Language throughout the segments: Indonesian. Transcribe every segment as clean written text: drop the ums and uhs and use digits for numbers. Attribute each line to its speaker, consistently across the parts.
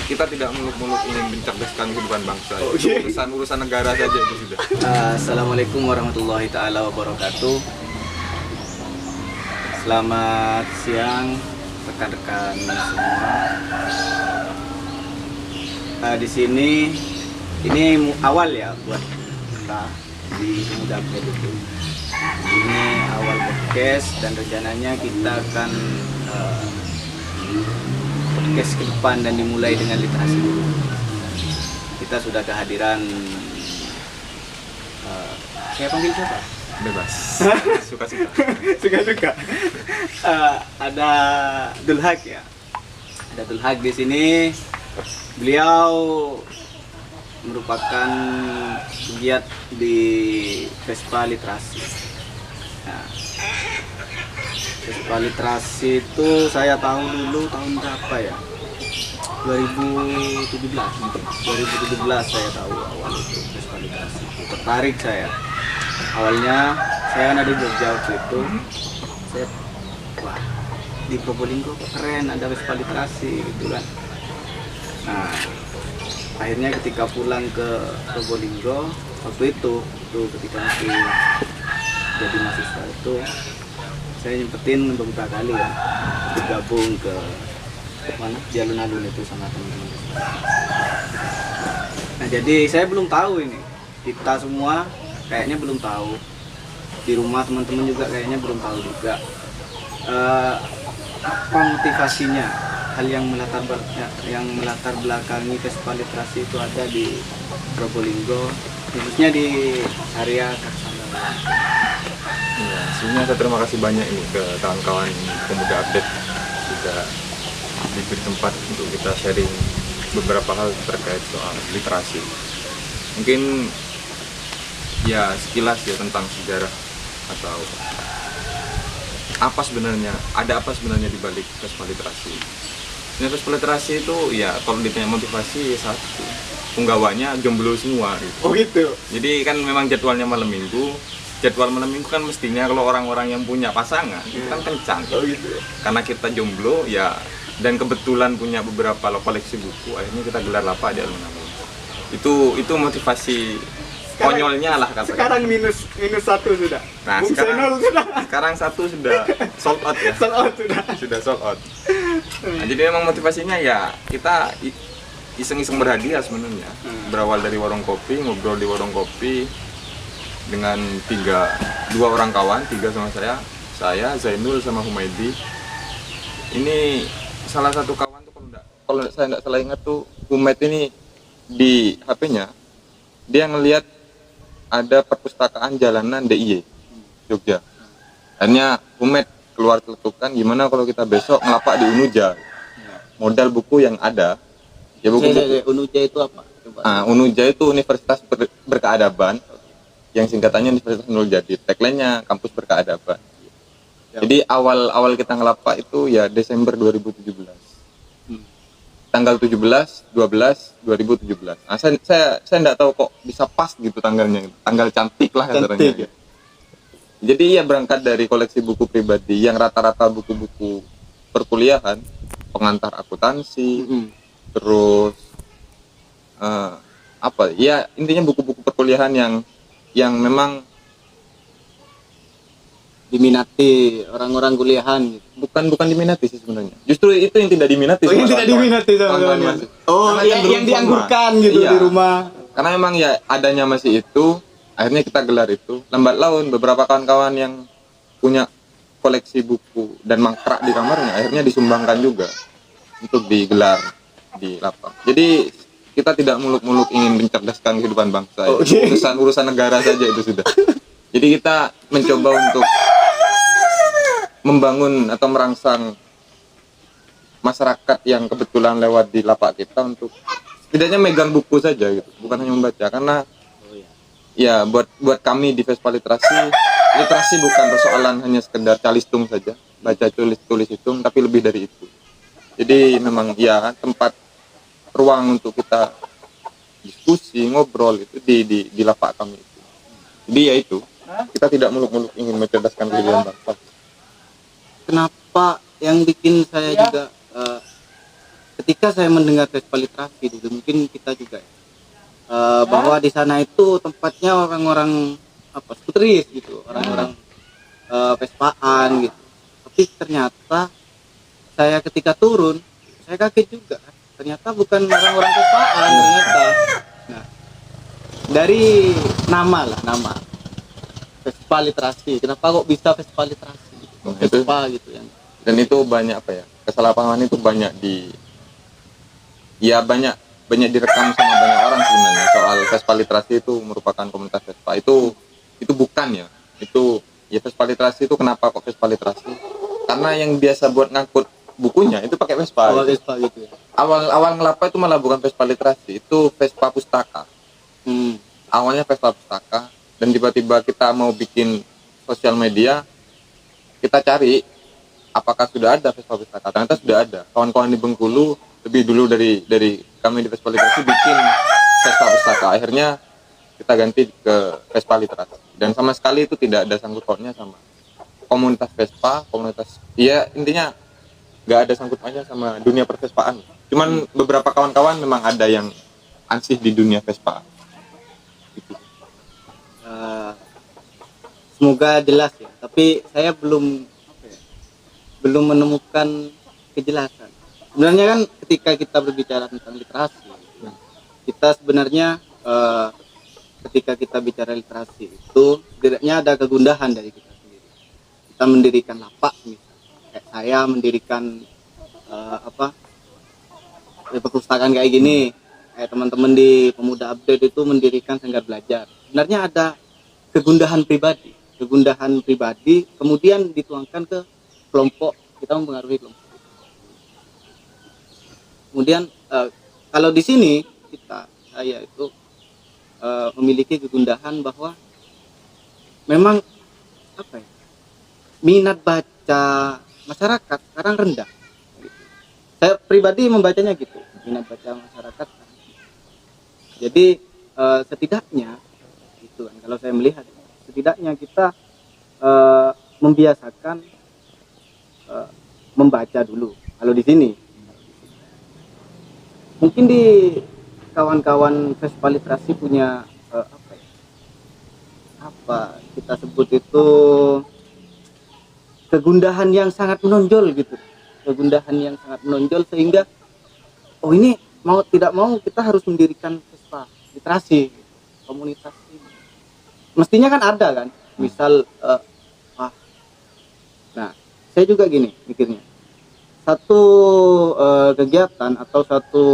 Speaker 1: kita tidak muluk-muluk ingin mencerdaskan kehidupan bangsa. Urusan negara saja itu sudah.
Speaker 2: Assalamualaikum warahmatullahi taala wabarakatuh. Selamat siang rekan-rekan semua. Di sini ini awal ya buat kita di Muda Update itu. Ini awal podcast dan rencananya kita akan podcast ke depan dan dimulai dengan literasi dulu. Kita sudah kehadiran saya panggil siapa?
Speaker 1: Bebas. Suka-suka.
Speaker 2: Suka-suka. Ada Dulhak ya. Ada Dulhak di sini. Beliau merupakan pegiat di Vespa Literasi. Nah, Vespa Literasi itu saya tahu dulu tahun berapa ya? 2017 mungkin. 2017 saya tahu awal itu Vespa Literasi. Tertarik saya. Awalnya saya kan ada di Jogja waktu itu. Saya wah, di Probolinggo keren ada Vespa Literasi gitu kan. Nah, akhirnya ketika pulang ke Probolinggo waktu itu ketika masih jadi mahasiswa itu saya nyempetin beberapa kali ya bergabung ke mana di alun-alun itu sama teman-teman. Nah, jadi saya belum tahu ini, kita semua kayaknya belum tahu, di rumah teman-teman juga kayaknya belum tahu juga apa motivasinya, hal yang melatar belakangi Vespa Literasi itu ada di Probolinggo, khususnya di area Kaksana.
Speaker 1: Ya, sebenarnya saya terima kasih banyak ini ke kawan-kawan Pemuda Update sudah diberi tempat untuk kita sharing beberapa hal terkait soal literasi. Mungkin ya sekilas ya tentang sejarah atau apa sebenarnya, ada apa sebenarnya di balik Vespa Literasi. Vespa Literasi itu ya kalau ditanya motivasi ya satu, penggawanya jomblo semua gitu.
Speaker 2: Oh gitu.
Speaker 1: Jadi kan memang jadwalnya malam minggu. Jadwal malam minggu kan mestinya kalau orang-orang yang punya pasangan itu kan kencang.
Speaker 2: Oh gitu.
Speaker 1: Karena kita jomblo ya, dan kebetulan punya beberapa koleksi buku, akhirnya kita gelar lapak di alun-alun. Itu motivasi konyolnya lah katanya.
Speaker 2: Sekarang minus satu sudah.
Speaker 1: Nah, sekarang satu sudah sold out ya. Sudah sold out. Nah, jadi memang motivasinya ya kita iseng-iseng berhadiah sebenarnya. Berawal dari warung kopi, ngobrol di warung kopi dengan dua orang kawan, tiga sama saya Zainul sama Humaidi. Ini salah satu kawan tuh kalau saya nggak salah ingat tuh Humaid ini di HP-nya dia ngelihat ada perpustakaan jalanan DIY Jogja. Akhirnya Humaid keluar celetukan, gimana kalau kita besok ngelapak di Unuja, modal buku yang ada ya, buku-buku.
Speaker 2: Unuja itu apa? Coba.
Speaker 1: Unuja itu Universitas Berkeadaban, yang singkatannya Universitas Nurul Jadid, tagline-nya kampus berkeadaban. Ya. Jadi awal kita ngelapak itu ya Desember 2017. Tanggal 17/12/2017. Nah, saya enggak tahu kok bisa pas gitu tanggalnya. Tanggal cantik lah katanya.
Speaker 2: Ya.
Speaker 1: Jadi ya berangkat dari koleksi buku pribadi yang rata-rata buku-buku perkuliahan, pengantar akuntansi, terus apa ya, intinya buku-buku perkuliahan yang memang
Speaker 2: Diminati orang-orang kuliahan gitu.
Speaker 1: bukan diminati sih sebenarnya. Justru itu yang tidak diminati.
Speaker 2: Oh, yang tidak diminati sama. Oh, yang dianggurkan gitu
Speaker 1: iya,
Speaker 2: di rumah.
Speaker 1: Karena memang ya adanya masih itu, akhirnya kita gelar itu. Lambat laun beberapa kawan-kawan yang punya koleksi buku dan mangkrak di kamarnya akhirnya disumbangkan juga untuk digelar di lapak. Jadi kita tidak muluk-muluk ingin mencerdaskan kehidupan bangsa. Urusan negara saja itu sudah. Jadi kita mencoba untuk membangun atau merangsang masyarakat yang kebetulan lewat di lapak kita untuk setidaknya megang buku saja gitu, bukan hanya membaca. Karena ya buat kami di Vespa Literasi bukan persoalan hanya sekedar calistung saja, baca tulis hitung, tapi lebih dari itu. Jadi memang ya tempat ruang untuk kita diskusi, ngobrol itu di lapak kami itu. Jadi ya itu, kita tidak muluk-muluk ingin mencerdaskan kehidupan bangsa.
Speaker 2: Kenapa yang bikin saya juga ketika saya mendengar Vespa literasi dulu, mungkin kita juga ya, bahwa di sana itu tempatnya orang-orang skuteris gitu, orang-orang Vespaan gitu. Tapi ternyata saya ketika turun, saya kaget juga. Ternyata bukan orang-orang Vespaan ternyata. Nah, dari nama Vespa literasi. Kenapa kok bisa Vespa literasi? Vespa gitu ya.
Speaker 1: Dan itu banyak kesalahpahaman itu banyak banyak direkam sama banyak orang sebenarnya soal Vespa literasi itu merupakan komunitas Vespa. Itu bukan ya. Itu ya Vespa literasi itu kenapa kok Vespa literasi? Karena yang biasa buat ngangkut bukunya itu pakai Vespa.
Speaker 2: Vespa gitu ya.
Speaker 1: Awal ngelapa itu malah bukan Vespa literasi, itu Vespa pustaka. Awalnya Vespa pustaka, dan tiba-tiba kita mau bikin sosial media, kita cari apakah sudah ada Vespa pustaka. Ternyata sudah ada. Kawan-kawan di Bengkulu lebih dulu dari kami di Vespa literasi bikin Vespa pustaka. Akhirnya kita ganti ke Vespa literasi, dan sama sekali itu tidak ada sangkut pautnya sama komunitas Vespa, ya intinya nggak ada sangkut pautnya sama dunia pervespaan. Cuman beberapa kawan-kawan memang ada yang ansih di dunia Vespa.
Speaker 2: Semoga jelas ya, tapi saya belum menemukan kejelasan. Sebenarnya kan ketika kita berbicara tentang literasi, kita sebenarnya ketika kita bicara literasi itu setidaknya ada kegundahan dari kita sendiri. Kita mendirikan lapak misalnya, kayak saya mendirikan perpustakaan kayak gini, kayak teman-teman di Pemuda Update itu mendirikan sanggar belajar. Sebenarnya ada kegundahan pribadi, kemudian dituangkan ke kelompok, kita mempengaruhi kelompok. Kemudian kalau di sini saya itu memiliki kegundahan bahwa memang minat baca masyarakat sekarang rendah. Saya pribadi membacanya gitu, minat baca masyarakat. Jadi setidaknya itu kan, kalau saya melihat, setidaknya kita membiasakan membaca dulu. Kalau di sini, mungkin di kawan-kawan Vespa literasi punya kita sebut itu kegundahan yang sangat menonjol gitu. Kegundahan yang sangat menonjol sehingga ini mau tidak mau kita harus mendirikan Vespa literasi komunitas ini. Mestinya kan ada kan, misal nah saya juga gini mikirnya, satu kegiatan atau satu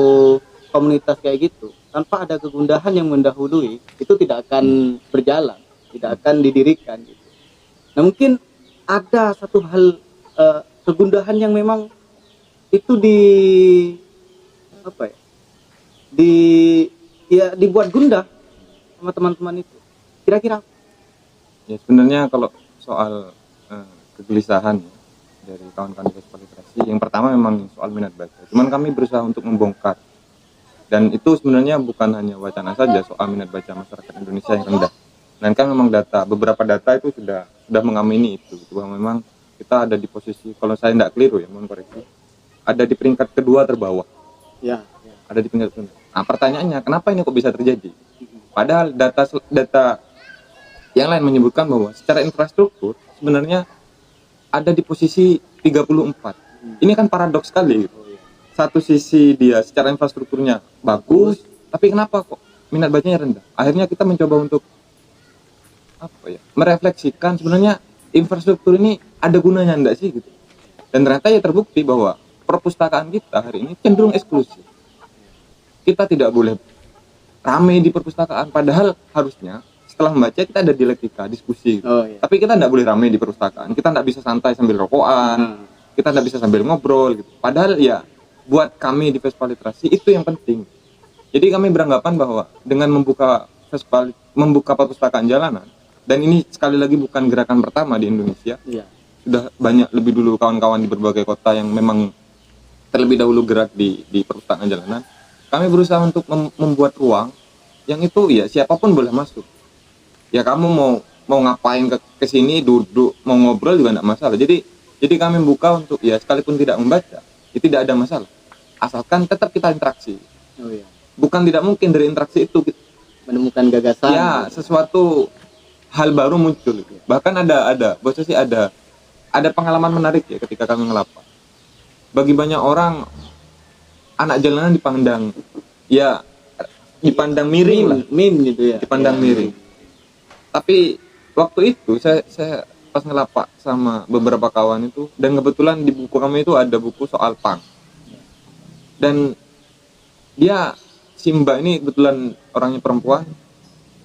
Speaker 2: komunitas kayak gitu tanpa ada kegundahan yang mendahului itu tidak akan berjalan, tidak akan didirikan gitu. Nah mungkin ada satu hal kegundahan yang memang itu dibuat gundah sama teman-teman itu. Kira-kira
Speaker 1: ya sebenarnya kalau soal kegelisahan dari kawan-kawan Vespa literasi, yang pertama memang soal minat baca. Cuman kami berusaha untuk membongkar, dan itu sebenarnya bukan hanya wacana saja soal minat baca masyarakat Indonesia yang rendah. Dan kan memang beberapa data itu sudah mengamini itu, bahwa memang kita ada di posisi, kalau saya tidak keliru ya, mohon koreksi, ada di peringkat kedua terbawah.
Speaker 2: Ya.
Speaker 1: Ada di peringkat kedua. Nah pertanyaannya, kenapa ini kok bisa terjadi? Padahal data yang lain menyebutkan bahwa secara infrastruktur sebenarnya ada di posisi 34. Ini kan paradoks sekali gitu. Satu sisi dia secara infrastrukturnya bagus, tapi kenapa kok minat bacanya rendah? Akhirnya kita mencoba untuk merefleksikan sebenarnya infrastruktur ini ada gunanya enggak sih gitu. Dan ternyata ya terbukti bahwa perpustakaan kita hari ini cenderung eksklusif. Kita tidak boleh ramai di perpustakaan, padahal harusnya setelah membaca kita ada dialektika, diskusi gitu. Tapi kita tidak boleh ramai di perpustakaan, kita tidak bisa santai sambil rokokan, kita tidak bisa sambil ngobrol gitu. Padahal ya buat kami di Vespa literasi itu yang penting. Jadi kami beranggapan bahwa dengan membuka perpustakaan jalanan, dan ini sekali lagi bukan gerakan pertama di Indonesia, sudah banyak lebih dulu kawan-kawan di berbagai kota yang memang terlebih dahulu gerak di perpustakaan jalanan. Kami berusaha untuk membuat ruang yang itu ya siapapun boleh masuk. Ya kamu mau ngapain ke sini, duduk, mau ngobrol juga tidak masalah. Jadi kami buka untuk ya sekalipun tidak membaca, itu tidak ada masalah. asalkan tetap kita interaksi.
Speaker 2: Oh iya.
Speaker 1: Bukan tidak mungkin dari interaksi itu
Speaker 2: Menemukan gagasan.
Speaker 1: ya sesuatu hal baru muncul. Bahkan ada bos sih ada pengalaman menarik ya ketika kami ngelapak. Bagi banyak orang anak jalanan dipandang miring lah,
Speaker 2: meme gitu ya.
Speaker 1: dipandang miring. Tapi waktu itu saya pas ngelapak sama beberapa kawan itu, dan kebetulan di buku kami itu ada buku soal punk. Dan dia Simba ini kebetulan orangnya perempuan,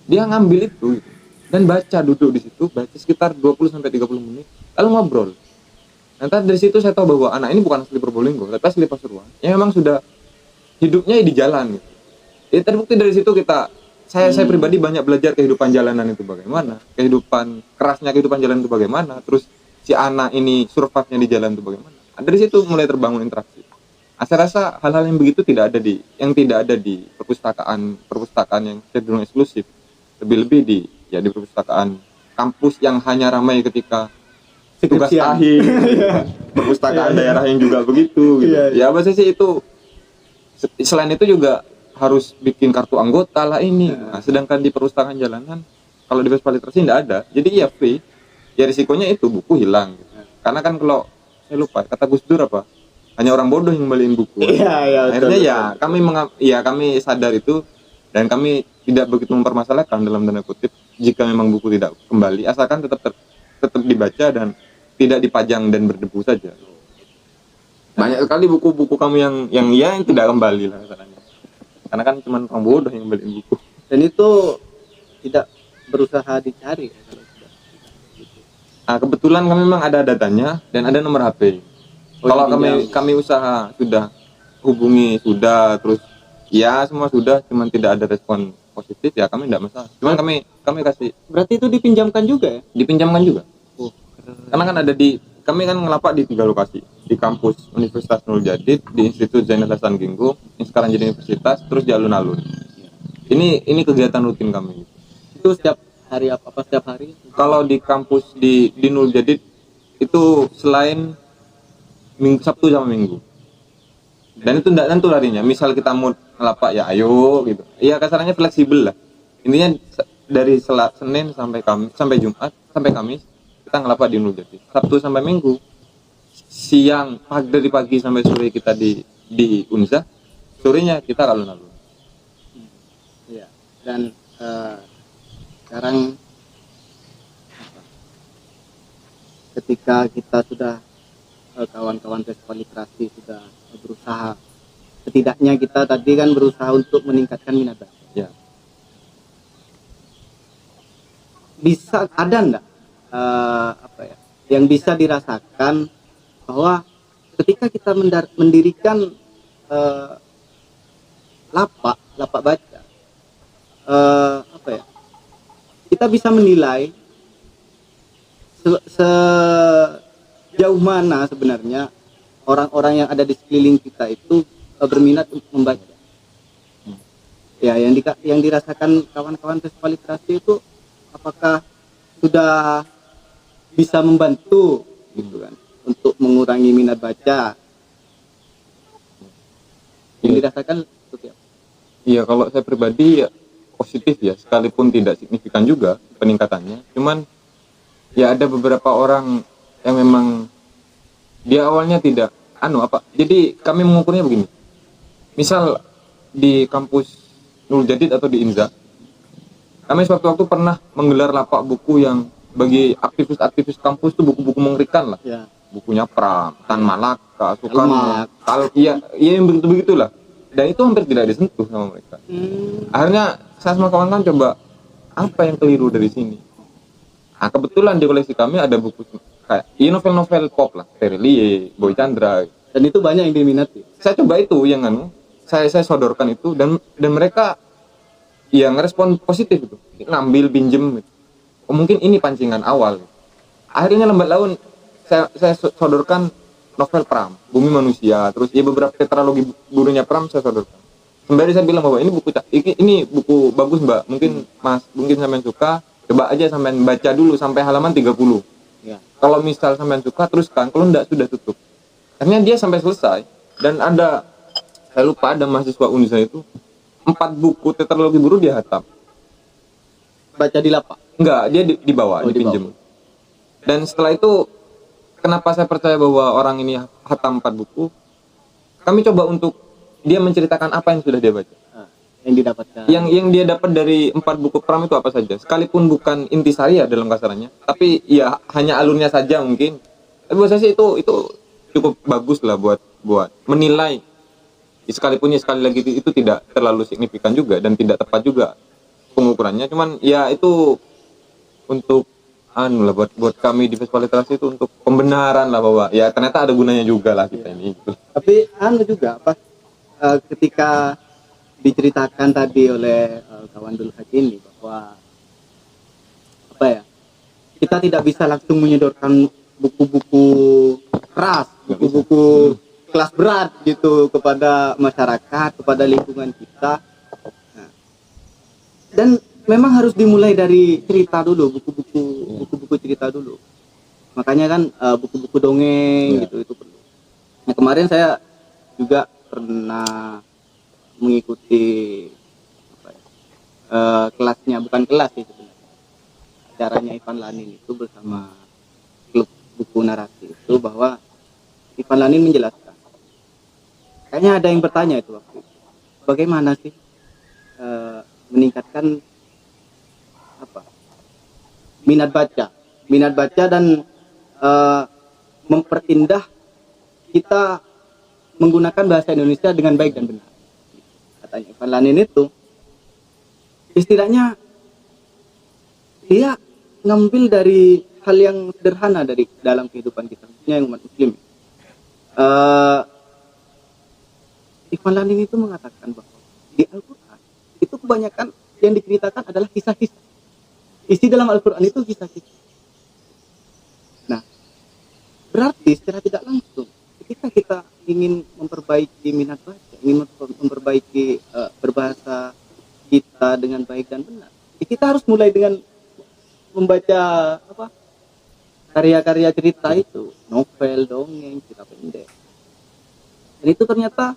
Speaker 1: dia ngambil itu gitu, dan duduk di situ baca sekitar 20 sampai 30 menit lalu ngobrol. Nanti dari situ saya tahu bahwa anak ini bukan asli Probolinggo tapi asli Pasuruan yang memang sudah hidupnya di jalan gitu. Jadi terbukti dari situ saya pribadi banyak belajar kehidupan jalanan itu bagaimana, kerasnya kehidupan jalanan itu bagaimana, terus si anak ini survive-nya di jalan itu bagaimana. Dari situ mulai terbangun interaksi. Saya rasa hal-hal yang begitu tidak ada di perpustakaan yang cenderung eksklusif. Lebih-lebih di perpustakaan kampus yang hanya ramai ketika tugas akhir, perpustakaan daerah yang juga begitu gitu. Ya apa sih itu. Selain itu juga harus bikin kartu anggota lah ini. Nah, sedangkan di perpustakaan jalanan kalau di Vespa Literasi tidak ada. Jadi ya free. Ya risikonya itu buku hilang gitu. Karena kan kalau saya lupa kata Gus Dur apa? Hanya orang bodoh yang beliin buku.
Speaker 2: Iya,
Speaker 1: akhirnya kami sadar itu dan kami tidak begitu mempermasalahkan dalam tanda kutip jika memang buku tidak kembali asalkan tetap dibaca dan tidak dipajang dan berdebu saja. Banyak sekali buku-buku kami yang tidak kembali lah katanya. Karena kan cuma orang bodoh yang beliin buku.
Speaker 2: Dan itu tidak berusaha dicari ya, kalau sudah.
Speaker 1: Nah, kebetulan kami memang ada datanya dan ada nomor HP. Kalau kami usaha sudah hubungi terus ya semua sudah, cuman tidak ada respon positif ya kami tidak masalah. Cuman kami kasih.
Speaker 2: Berarti itu dipinjamkan juga ya?
Speaker 1: Dipinjamkan juga. Karena kan kami kan ngelapak di 3 lokasi, di kampus Universitas Nurul Jadid, di Institut Zainal Hasan Ginggo, yang sekarang jadi universitas, terus di alun-alun. Ini kegiatan rutin kami.
Speaker 2: Itu setiap hari apa setiap hari?
Speaker 1: Kalau di kampus di Nurul Jadid itu selain Sabtu sama Minggu. Dan itu tidak tentu harinya. Misal kita mau ngelapak ya ayo gitu. Ya kasarannya fleksibel lah. Intinya dari Senin sampai Jumat sampai Kamis kita ngelapak di Nurul Jadid. Sabtu sampai Minggu dari pagi sampai sore kita di Unza, sorenya kita alun-alun.
Speaker 2: Iya. Dan sekarang ketika kita sudah kawan-kawan Vespa Literasi sudah berusaha, setidaknya kita tadi kan berusaha untuk meningkatkan minat baca.
Speaker 1: Ya.
Speaker 2: Bisa ada enggak yang bisa dirasakan bahwa ketika kita mendirikan lapak baca, kita bisa menilai sejauh mana sebenarnya orang-orang yang ada di sekeliling kita itu berminat untuk membaca. Ya, yang dirasakan kawan-kawan Vespa Literasi itu apakah sudah bisa membantu gitu kan untuk mengurangi minat baca? Yang dirasakan seperti apa?
Speaker 1: Iya, kalau saya pribadi ya positif ya, sekalipun tidak signifikan juga peningkatannya. Cuman ya ada beberapa orang yang memang dia awalnya tidak jadi kami mengukurnya begini. Misal di kampus Nurul Jadid atau di Inza, kami suatu waktu pernah menggelar lapak buku yang bagi aktivis-aktivis kampus itu buku-buku mengerikan lah.
Speaker 2: Ya.
Speaker 1: Bukunya Pram, Tan Malaka, Soekarno, yang begitu-begitulah. Dan itu hampir tidak disentuh sama mereka. Akhirnya saya sama kawan-kawan coba apa yang keliru dari sini. Nah, kebetulan di koleksi kami ada buku kayak novel-novel pop lah, Terelie, Boy Chandra.
Speaker 2: Dan itu banyak yang diminati.
Speaker 1: Saya coba itu yang saya sodorkan itu dan mereka yang respon positif itu, ngambil pinjem gitu. Mungkin ini pancingan awal. Akhirnya lambat laun saya sodorkan novel Pram, Bumi Manusia, terus beberapa tetralogi burunya Pram saya sodorkan. Sembari saya bilang bahwa ini buku bagus Mbak, mungkin sampean suka, coba aja sampean baca dulu sampai halaman 30.
Speaker 2: Ya.
Speaker 1: Kalau misal sampean suka teruskan, kalau enggak sudah tutup. Akhirnya dia sampai selesai dan ada saya lupa ada mahasiswa Unisa itu 4 buku tetralogi Buru dia hatam.
Speaker 2: Baca di lapak?
Speaker 1: Enggak, dia dibawa, dipinjem. Dan setelah itu kenapa saya percaya bahwa orang ini hatam 4 buku? Kami coba untuk dia menceritakan apa yang sudah dia baca.
Speaker 2: Yang didapatkan.
Speaker 1: Yang dia dapat dari 4 buku Pram itu apa saja? Sekalipun bukan intisari ya dalam kasarannya, tapi ya hanya alurnya saja mungkin. Tapi buat saya sih itu cukup bagus lah buat menilai. Sekalipun ya sekali lagi itu tidak terlalu signifikan juga dan tidak tepat juga pengukurannya. Cuman ya itu untuk lah buat kami di festival literasi itu untuk pembenaran lah bahwa ya ternyata ada gunanya juga lah kita ini. Gitu.
Speaker 2: Tapi juga ketika diceritakan tadi oleh kawan dulu ini bahwa kita tidak bisa langsung menyodorkan buku-buku keras, buku-buku kelas berat gitu kepada masyarakat, kepada lingkungan kita. Nah, dan memang harus dimulai dari cerita dulu, buku-buku cerita dulu. Makanya kan buku-buku dongeng gitu itu perlu. Nah, kemarin saya juga pernah mengikuti kelasnya, bukan kelas sih sebenarnya. Acaranya Ivan Lanin itu bersama klub buku narasi itu, bahwa Ivan Lanin menjelaskan. Kayaknya ada yang bertanya itu waktu itu. Bagaimana sih meningkatkan minat baca dan memperindah kita menggunakan bahasa Indonesia dengan baik dan benar. Katanya Ivan Lanin itu istilahnya dia ngambil dari hal yang sederhana dari dalam kehidupan kita, khususnya yang umat muslim. Ivan Lanin itu mengatakan bahwa di Al-Quran itu kebanyakan yang diceritakan adalah kisah-kisah. Isi dalam Al-Quran itu kisah-kisah. Nah, berarti secara tidak langsung ketika kita ingin memperbaiki minat baca, ingin memperbaiki berbahasa kita dengan baik dan benar, kita harus mulai dengan membaca karya-karya cerita itu, novel, dongeng, cerita pendek. Dan itu ternyata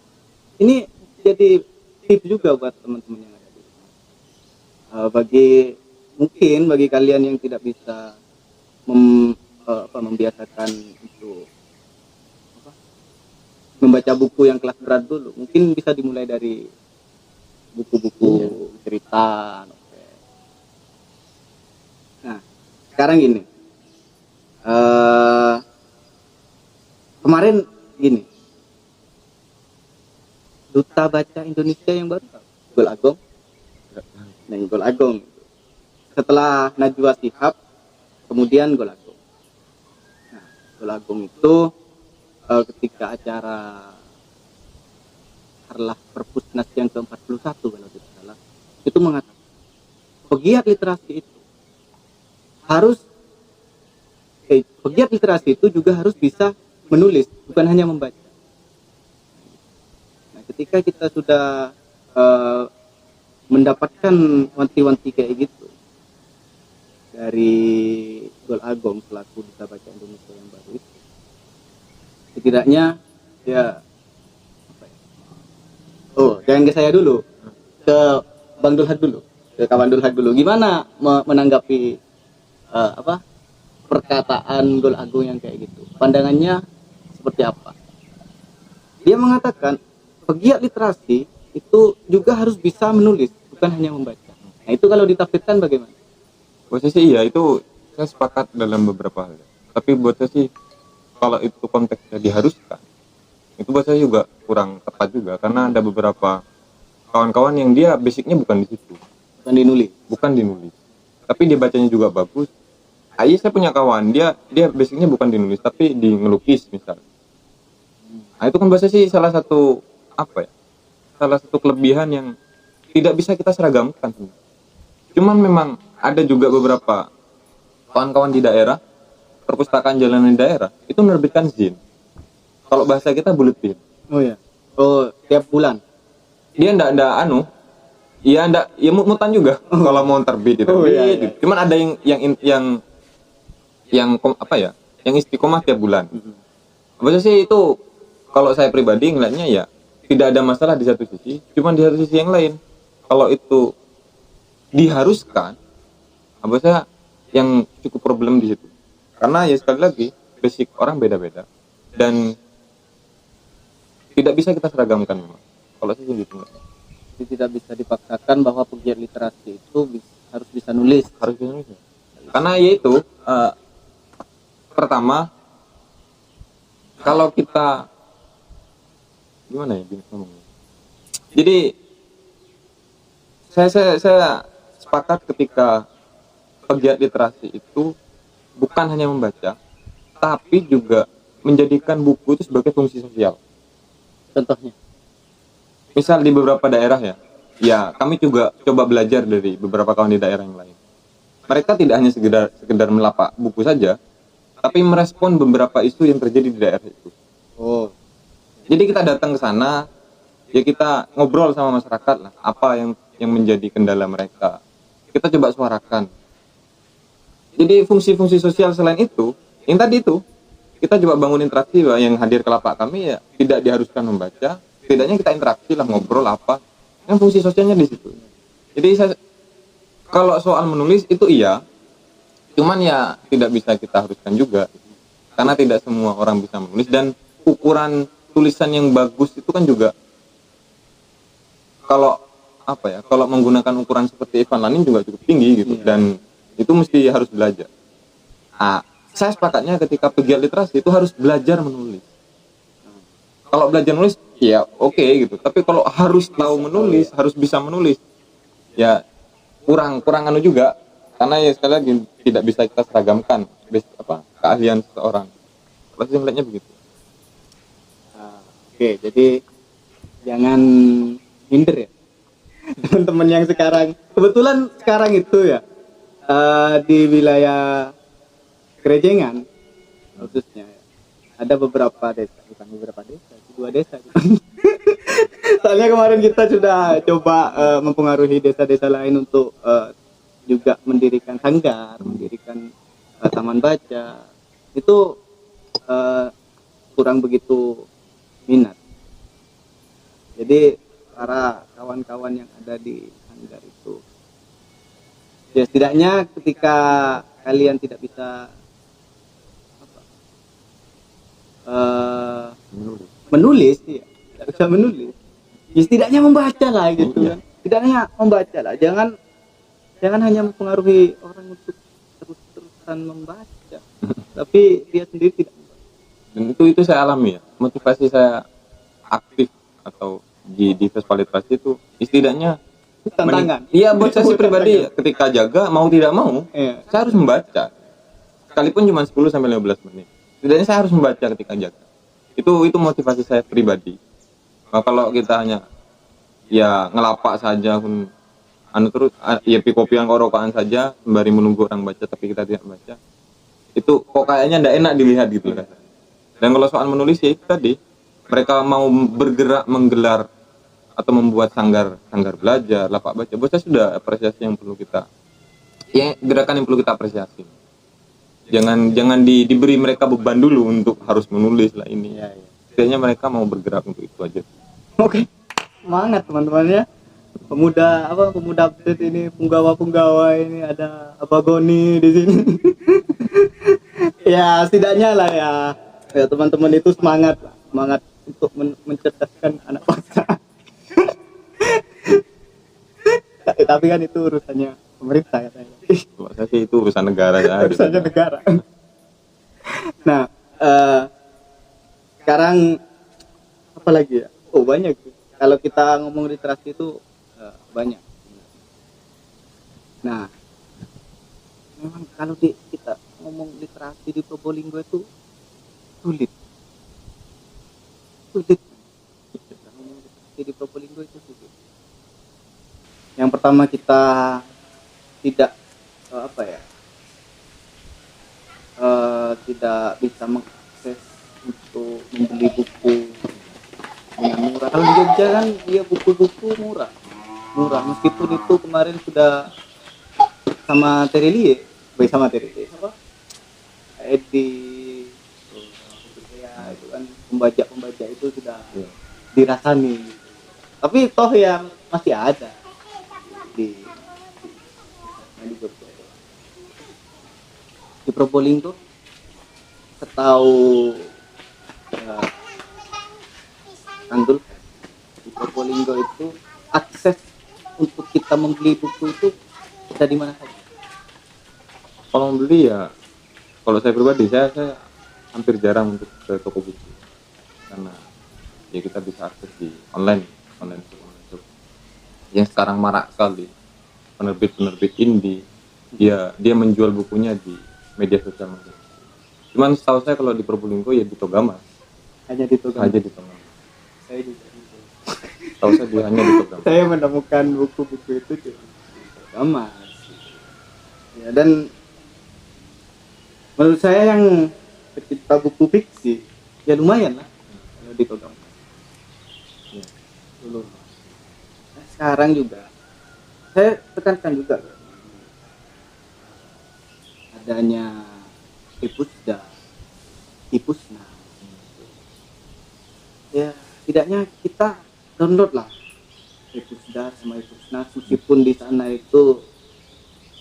Speaker 2: ini jadi tips juga buat teman-teman yang ada di sini. Bagi kalian yang tidak bisa membiasakan itu membaca buku yang kelas berat dulu, mungkin bisa dimulai dari buku-buku cerita, novel. Nah, sekarang gini, kemarin gini, Duta Baca Indonesia yang baru, Gol Agong. Nah, Gol Agong. Setelah Najwa Shihab, kemudian Gol Agong. Nah, Gol Agong itu ketika acara Harlah Perpusnas yang ke-41 kalau tidak salah, itu mengatakan pegiat literasi itu juga harus bisa menulis, bukan hanya membaca. Ketika kita sudah mendapatkan wanti-wanti kayak gitu dari Gol Agong selaku Duta Baca Indonesia yang baru itu, setidaknya ya jangan ke saya dulu, ke Bang Dulhad dulu, ke kawan Dulhad dulu. Gimana menanggapi perkataan Gol Agong yang kayak gitu? Pandangannya seperti apa? Dia mengatakan pegiat literasi itu juga harus bisa menulis, bukan hanya membaca. Nah, itu kalau ditafsirkan bagaimana?
Speaker 1: Buat saya sih iya, itu saya sepakat dalam beberapa hal. Tapi buat saya sih kalau itu konteksnya diharuskan, itu buat saya juga kurang tepat juga, karena ada beberapa kawan-kawan yang dia basicnya bukan di situ, bukan dinulis, tapi dia bacanya juga bagus. Saya punya kawan, dia basicnya bukan dinulis, tapi di ngelukis misalnya. Nah, itu kan bahasa sih salah satu kelebihan yang tidak bisa kita seragamkan. Cuman memang ada juga beberapa kawan-kawan di daerah, perpustakaan jalanan di daerah itu menerbitkan zin. Kalau bahasa kita buletin.
Speaker 2: Oh ya. Oh, tiap bulan.
Speaker 1: Dia ndak mutan juga. Kalau mau terbit itu. Iya. Cuman ada yang istiqomah tiap bulan. Bahasa sih itu kalau saya pribadi ngeliatnya ya tidak ada masalah di satu sisi, cuman di satu sisi yang lain kalau itu diharuskan, apa saya yang cukup problem di situ. Karena ya sekali lagi basic orang beda-beda dan tidak bisa kita seragamkan memang. Kalau saya gitu enggak.
Speaker 2: Jadi tidak bisa dipaksakan bahwa pegiat literasi itu harus bisa nulis.
Speaker 1: Harus bisa nulis. Karena yaitu pertama kalau kita gimana ya ngomongnya. Jadi saya sepakat ketika pegiat literasi itu bukan hanya membaca, tapi juga menjadikan buku itu sebagai fungsi sosial.
Speaker 2: Contohnya,
Speaker 1: misal di beberapa daerah ya kami juga coba belajar dari beberapa kawan di daerah yang lain. Mereka tidak hanya sekedar melapak buku saja, tapi merespon beberapa isu yang terjadi di daerah itu.
Speaker 2: oh,
Speaker 1: Jadi kita datang ke sana, ya kita ngobrol sama masyarakat lah, apa yang menjadi kendala mereka. Kita coba suarakan. Jadi fungsi-fungsi sosial selain itu, yang tadi itu, kita coba bangun interaksi yang hadir ke lapak kami ya tidak diharuskan membaca, setidaknya kita interaksi lah, ngobrol apa. Yang fungsi sosialnya di situ. Jadi kalau soal menulis itu iya, cuman ya tidak bisa kita haruskan juga. Karena tidak semua orang bisa menulis dan ukuran tulisan yang bagus itu kan juga kalau kalau menggunakan ukuran seperti Ivan Lanin juga cukup tinggi gitu dan itu mesti harus belajar. Saya sepakatnya ketika pegiat literasi itu harus belajar menulis. Kalau belajar menulis ya oke gitu, tapi kalau harus tahu menulis, harus bisa menulis ya kurang anu juga, karena ya sekali lagi tidak bisa kita seragamkan keahlian seseorang. Kalau saya melihatnya begitu.
Speaker 2: Oke, jadi jangan minder ya teman-teman yang sekarang kebetulan sekarang itu ya di wilayah Kerejengan khususnya ya, ada beberapa desa, bukan beberapa desa, 2 desa gitu. Soalnya kemarin kita sudah coba mempengaruhi desa-desa lain untuk juga mendirikan sanggar, mendirikan taman baca. Itu kurang begitu minat. Jadi para kawan-kawan yang ada di sanggar itu ya setidaknya ketika kalian tidak bisa menulis ya, tidak bisa menulis ya setidaknya membaca lah gitu kan, setidaknya membaca lah, jangan hanya mempengaruhi orang untuk terus-terusan membaca tapi dia sendiri tidak membaca.
Speaker 1: Dan itu saya alami ya, motivasi saya aktif atau di festival literasi itu setidaknya
Speaker 2: tantangan.
Speaker 1: Iya buat saya pribadi ketika jaga mau tidak mau saya harus membaca sekalipun cuma 10 sampai 15 menit. Setidaknya saya harus membaca ketika jaga. Itu motivasi saya pribadi. Nah, kalau kita hanya ya ngelapak saja terus ya pikopian korokaan saja sembari menunggu orang baca tapi kita tidak baca. Itu kok kayaknya tidak enak dilihat gitu kan. Dan kalau soal menulis ya itu tadi mereka mau bergerak menggelar atau membuat sanggar belajar, lapak baca, buat saya sudah apresiasi yang perlu kita gerakan yang perlu kita apresiasi. Jangan diberi mereka beban dulu untuk harus menulis lah ini. Setidaknya mereka mau bergerak untuk itu aja.
Speaker 2: Oke. Semangat teman-temannya. Pemuda update ini, punggawa ini ada Goni di sini. Ya setidaknya lah ya teman-teman itu semangat untuk mencerdaskan anak bangsa. Tapi kan itu urusannya pemerintah katanya.
Speaker 1: Kalau saya sih itu urusan negara ya.
Speaker 2: Urusannya negara. Nah, sekarang apa lagi ya? Oh banyak. Kalau kita ngomong literasi itu banyak. Nah, memang kalau kita ngomong literasi di Probolinggo itu sulit. Ngomong literasi di Probolinggo itu sulit. Yang pertama kita tidak tidak bisa mengakses untuk membeli buku dengan murah. Kalau di Jogja kan dia buku-buku murah meskipun itu kemarin sudah sama Terelie apa Edi ya itu kan pembaca itu sudah dirasani. Tapi toh yang masih ada di Jogja. Di Probolinggo setahu Andul, di Probolinggo itu akses untuk kita membeli buku itu ada di mana saja?
Speaker 1: Kalau membeli ya, kalau saya pribadi saya hampir jarang untuk ke toko buku karena ya kita bisa akses di online shop. Yang sekarang marak sekali penerbit indie, dia menjual bukunya di media sosial. Cuman setahu saya kalau di Probolinggo ya di Togamas.
Speaker 2: Hanya di Togamas. Saya juga.
Speaker 1: Tahu saya dia hanya di Togamas.
Speaker 2: Saya menemukan buku-buku itu di Togamas. Ya, dan menurut saya yang pecinta buku fiksi ya lumayan lah kalau di Togamas. Ya, dulu. Nah, sekarang juga saya tekankan juga adanya Ipusna. Ya, tidaknya kita download lah Ipusda sama Ipusna, meskipun di sana itu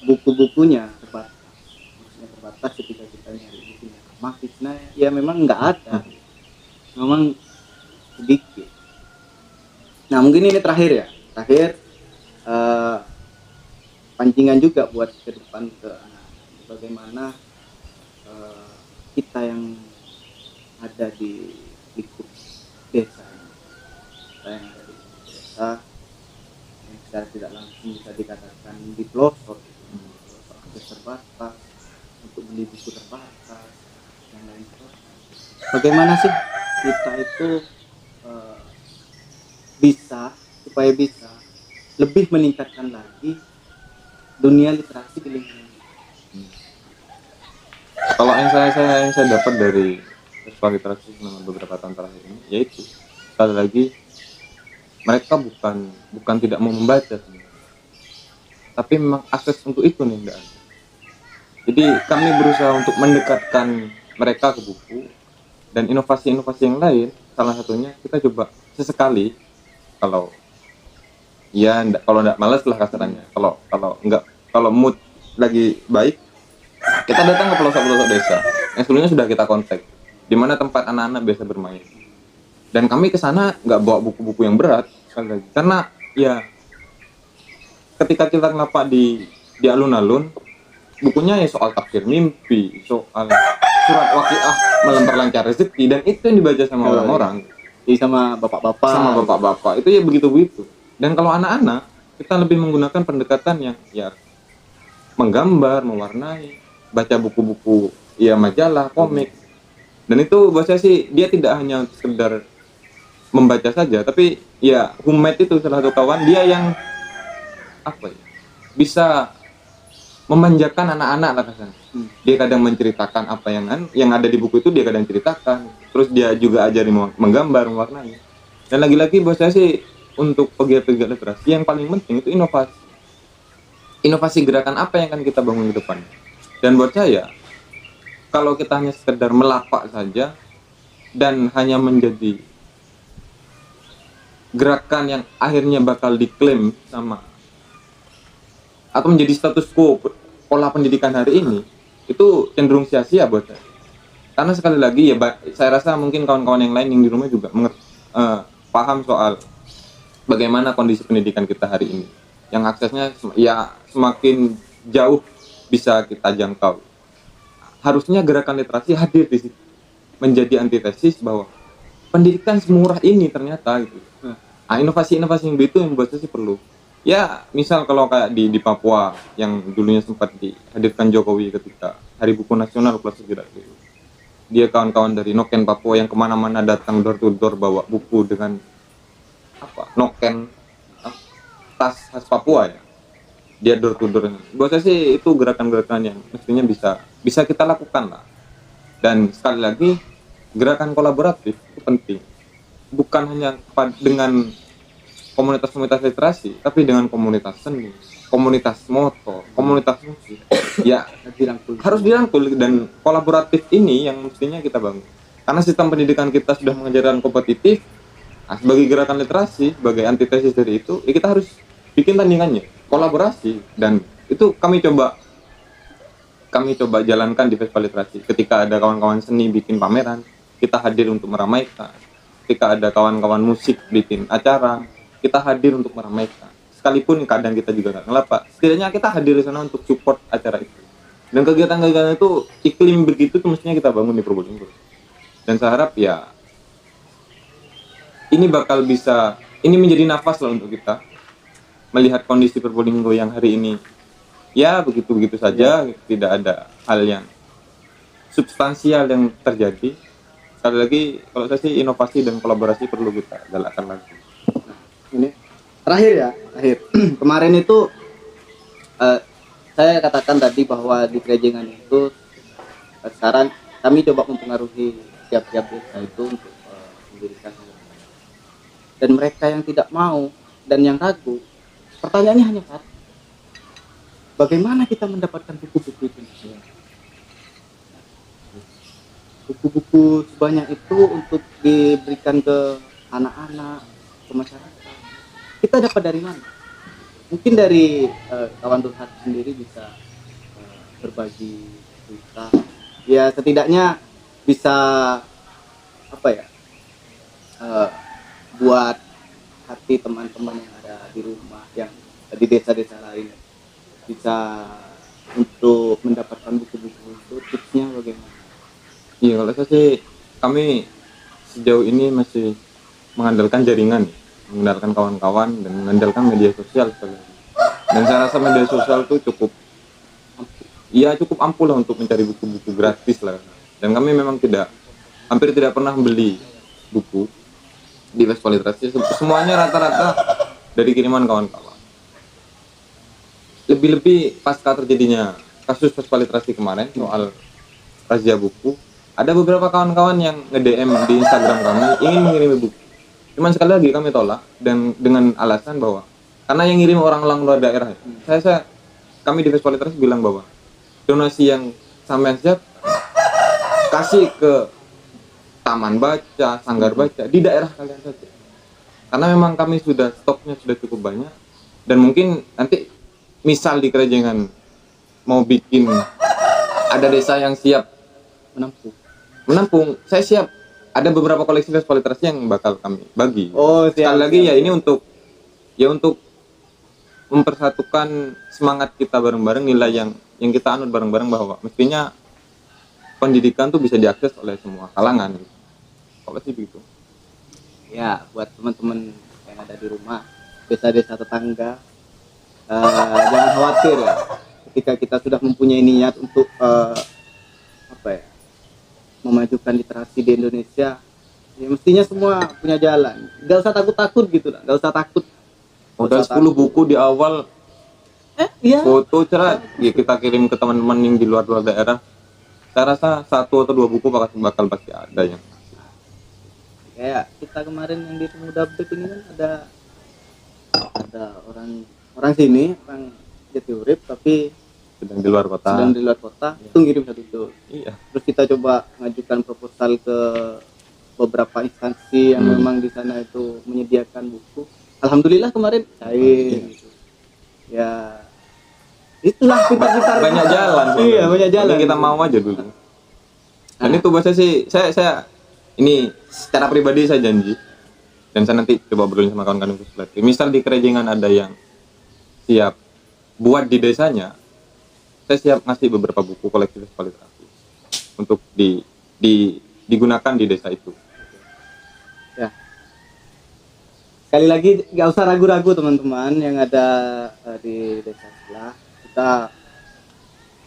Speaker 2: buku-bukunya terbatas ketika kita nyari bukunya. Ipusna ya memang nggak ada, memang sedikit. Nah mungkin ini terakhir pancingan juga buat ke depan ke anak, bagaimana kita yang ada di lingkup desa, yang secara tidak langsung bisa dikatakan di pelosok, akses terbatas, untuk beli buku terbatas, yang lain sebagainya. Bagaimana sih kita itu supaya bisa lebih meningkatkan lagi dunia literasi di lingkungan?
Speaker 1: Kalau yang saya dapat dari festival literasi selama beberapa tahun terakhir ini, yaitu sekali lagi mereka bukan tidak mau membaca sebenarnya, tapi memang akses untuk itu nih enggak ada. Jadi kami berusaha untuk mendekatkan mereka ke buku dan inovasi-inovasi yang lain. Salah satunya kita coba sesekali, kalau enggak malas lah kasarannya, kalau mood lagi baik, kita datang ke pelosok-pelosok desa yang sebelumnya sudah kita kontak, di mana tempat anak-anak biasa bermain. Dan kami ke sana nggak bawa buku-buku yang berat sekali lagi, karena ya ketika kita ngapa di alun-alun, bukunya ya soal takdir mimpi, soal surat waqiah melembar lancar rezeki, dan itu yang dibaca sama orang-orang,
Speaker 2: sama bapak-bapak,
Speaker 1: itu ya begitu-begitu. Dan kalau anak-anak, kita lebih menggunakan pendekatan yang ya menggambar, mewarnai, baca buku-buku, ya majalah, komik. Dan itu buat saya sih, dia tidak hanya sekedar membaca saja, tapi ya Humaid itu salah satu kawan dia yang bisa memanjakan anak-anak lah kasarnya. Dia kadang menceritakan apa yang ada di buku itu, dia kadang ceritakan, terus dia juga ajari menggambar, mewarnai. Dan lagi-lagi buat saya sih, untuk pegiat-pegiat literasi yang paling penting itu inovasi gerakan apa yang akan kita bangun ke depan. Dan buat saya, kalau kita hanya sekedar melapak saja dan hanya menjadi gerakan yang akhirnya bakal diklaim sama atau menjadi status quo pola pendidikan hari ini, itu cenderung sia-sia buat saya. Karena sekali lagi ya, saya rasa mungkin kawan-kawan yang lain yang di rumah juga paham soal bagaimana kondisi pendidikan kita hari ini, yang aksesnya ya semakin jauh bisa kita jangkau. Harusnya gerakan literasi hadir di situ, menjadi antitesis bahwa pendidikan semurah ini ternyata gitu. Nah, inovasi-inovasi yang begitu yang buat saya sih perlu. Ya, misal kalau kayak di Papua yang dulunya sempat dihadirkan Jokowi ketika Hari Buku Nasional kelas 9 itu. Dia kawan-kawan dari Noken Papua yang kemana-mana datang door to door bawa buku dengan Noken tas khas Papua ya. Dia door to door. Buat saya sih itu gerakan-gerakan yang mestinya bisa kita lakukan lah. Dan sekali lagi, gerakan kolaboratif itu penting. Bukan hanya dengan komunitas-komunitas literasi, tapi dengan komunitas seni, komunitas motor, komunitas musik. Ya, harus dirangkul, dan kolaboratif ini yang mestinya kita bangun. Karena sistem pendidikan kita sudah mengajarkan kompetitif, Nah, sebagai gerakan literasi, sebagai antitesis dari itu, ya kita harus bikin tandingannya, kolaborasi, dan itu kami coba jalankan di festival literasi. Ketika ada kawan-kawan seni bikin pameran, kita hadir untuk meramaikan. Ketika ada kawan-kawan musik bikin acara, kita hadir untuk meramaikan. Sekalipun kadang kita juga nggak ngelapak, setidaknya kita hadir di sana untuk support acara itu. Dan kegiatan-kegiatan itu, iklim begitu tuh mestinya kita bangun di Probolinggo. Dan saya harap ya ini bakal bisa, ini menjadi nafas lah untuk kita melihat kondisi Probolinggo yang hari ini ya begitu-begitu saja, tidak ada hal yang substansial yang terjadi. Sekali lagi kalau saya sih inovasi dan kolaborasi perlu kita galakkan lagi.
Speaker 2: Ini terakhir kemarin itu saya katakan tadi bahwa di Krejengan itu sekarang kami coba mempengaruhi tiap-tiap desa itu untuk mendirikan, dan mereka yang tidak mau dan yang ragu, pertanyaannya hanya satu, bagaimana kita mendapatkan buku-buku itu? Buku-buku sebanyak itu untuk diberikan ke anak-anak, ke masyarakat, kita dapat dari mana? Mungkin dari kawan Durhat sendiri bisa berbagi cerita, ya setidaknya bisa buat hati teman-teman yang ada di rumah, yang di desa-desa lain, bisa untuk mendapatkan buku-buku itu. Tipsnya bagaimana?
Speaker 1: Iya, kalau saya sih, kami sejauh ini masih mengandalkan jaringan, mengandalkan kawan-kawan dan mengandalkan media sosial sekali. Dan saya rasa media sosial itu cukup ampuh lah untuk mencari buku-buku gratis lah. Dan kami memang hampir tidak pernah beli buku di festival literasi, semuanya rata-rata dari kiriman kawan-kawan. Lebih-lebih pasca terjadinya kasus festival literasi kemarin soal razia buku, ada beberapa kawan-kawan yang nge-DM di Instagram kami ingin mengirimi buku. Cuman sekali lagi kami tolak, dan dengan alasan bahwa karena yang ngirim orang-orang luar daerah. Kami di festival literasi bilang bahwa donasi yang sampean siap kasih ke taman baca, sanggar baca di daerah kalian saja. Karena memang kami stoknya sudah cukup banyak, dan mungkin nanti misal di Krejengan mau bikin ada desa yang siap menampung, saya siap. Ada beberapa koleksi festival literasi yang bakal kami bagi. Sekali lagi ya ini untuk mempersatukan semangat kita bareng-bareng, nilai yang kita anut bareng-bareng, bahwa mestinya pendidikan tuh bisa diakses oleh semua kalangan. Kalau sih begitu.
Speaker 2: Ya, buat teman-teman yang ada di rumah, desa-desa tetangga, jangan khawatir ya. Ketika kita sudah mempunyai niat untuk memajukan literasi di Indonesia, ya mestinya semua punya jalan. Gak usah takut-takut gitu lah, gak usah takut.
Speaker 1: Modal 10 buku di awal,
Speaker 2: iya.
Speaker 1: Foto cerah, ya kita kirim ke teman-teman yang di luar daerah. Saya rasa 1 atau 2 buku bakal pasti ada yang.
Speaker 2: Kayak kita kemarin yang di Pemuda Update ini kan ada orang sini, orang Jatiurip tapi
Speaker 1: sedang di luar kota.
Speaker 2: Itu ngirim 1 dos.
Speaker 1: Iya.
Speaker 2: Terus kita coba mengajukan proposal ke beberapa instansi yang memang di sana itu menyediakan buku. Alhamdulillah kemarin cair. Gitu. Ya itulah kita
Speaker 1: banyak jalan.
Speaker 2: Iya, banyak jalan.
Speaker 1: Kita mau aja dulu. Dan itu bahasa sih saya ini secara pribadi saya janji, dan saya nanti coba berunding sama kawan-kawan itu. Misal di Krejengan ada yang siap buat di desanya, saya siap ngasih beberapa buku koleksi festival literasi untuk digunakan di desa itu.
Speaker 2: Ya. Sekali lagi nggak usah ragu-ragu teman-teman yang ada di desa sebelah.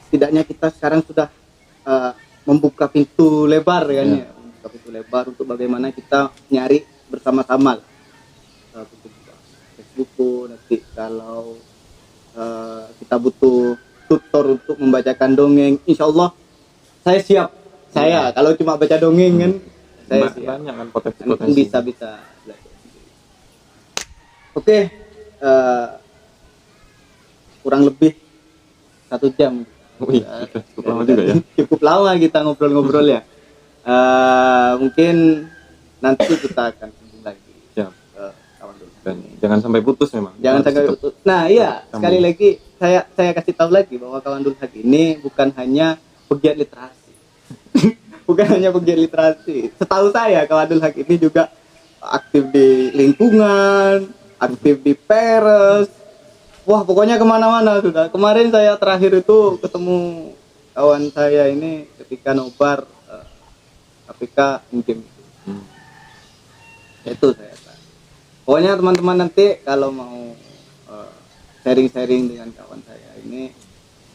Speaker 2: Setidaknya kita sekarang sudah membuka pintu lebar kan ya, membuka pintu lebar untuk bagaimana kita nyari bersama-sama buku. Nanti kalau kita butuh tutor untuk membacakan dongeng, insya Allah saya siap. Kalau cuma baca dongeng kan saya siap.
Speaker 1: Banyak kan potensi.
Speaker 2: Bisa belajar. Oke, kurang lebih 1 jam.
Speaker 1: Wih, cukup lama juga ya.
Speaker 2: Cukup lama kita ngobrol-ngobrol ya. Mungkin nanti kita akan sambung lagi.
Speaker 1: Ya, dan jangan sampai putus memang.
Speaker 2: Jangan sampai
Speaker 1: tetap
Speaker 2: putus. Nah iya,
Speaker 1: sambung.
Speaker 2: sekali lagi saya kasih tahu lagi bahwa kawan Dul Haq ini bukan hanya pegiat literasi. Bukan hanya pegiat literasi. Setahu saya kawan Dul Haq ini juga aktif di lingkungan, aktif di Peres. Wah pokoknya kemana-mana sudah. Kemarin saya terakhir itu ketemu kawan saya ini ketika nobar KPK game. Itu saya. Pokoknya teman-teman nanti kalau mau sharing-sharing dengan kawan saya ini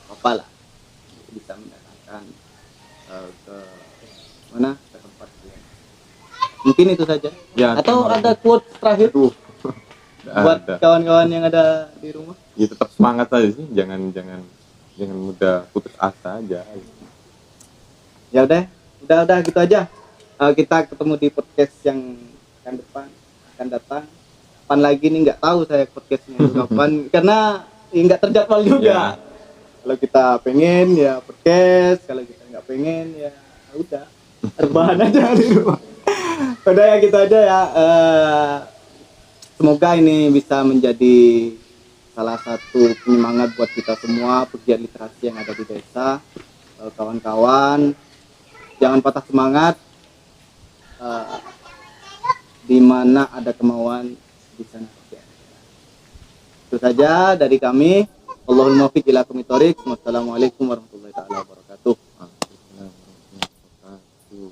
Speaker 2: apa lah bisa mendatangkan ke mana ke tempat dia. Mungkin itu saja.
Speaker 1: Ya,
Speaker 2: atau ada quote terakhir buat kawan-kawan yang ada di rumah?
Speaker 1: Ya tetap semangat aja sih, jangan mudah putus asa aja.
Speaker 2: Ya udah gitu aja. Kita ketemu di podcast yang akan datang. Kapan lagi nih nggak tahu saya podcastnya kapan karena nggak terjadwal juga. Ya. Kalau kita pengen ya podcast, kalau kita nggak pengen ya udah rebahan aja di rumah. Udah ya gitu aja ya. Semoga ini bisa menjadi salah satu penyemangat buat kita semua pegiat literasi yang ada di desa. Kawan-kawan jangan patah semangat. Di mana ada kemauan di sana. Itu saja dari kami. Allahumma fiq ila aqwamit thoriq. Wassalamualaikum warahmatullahi wabarakatuh.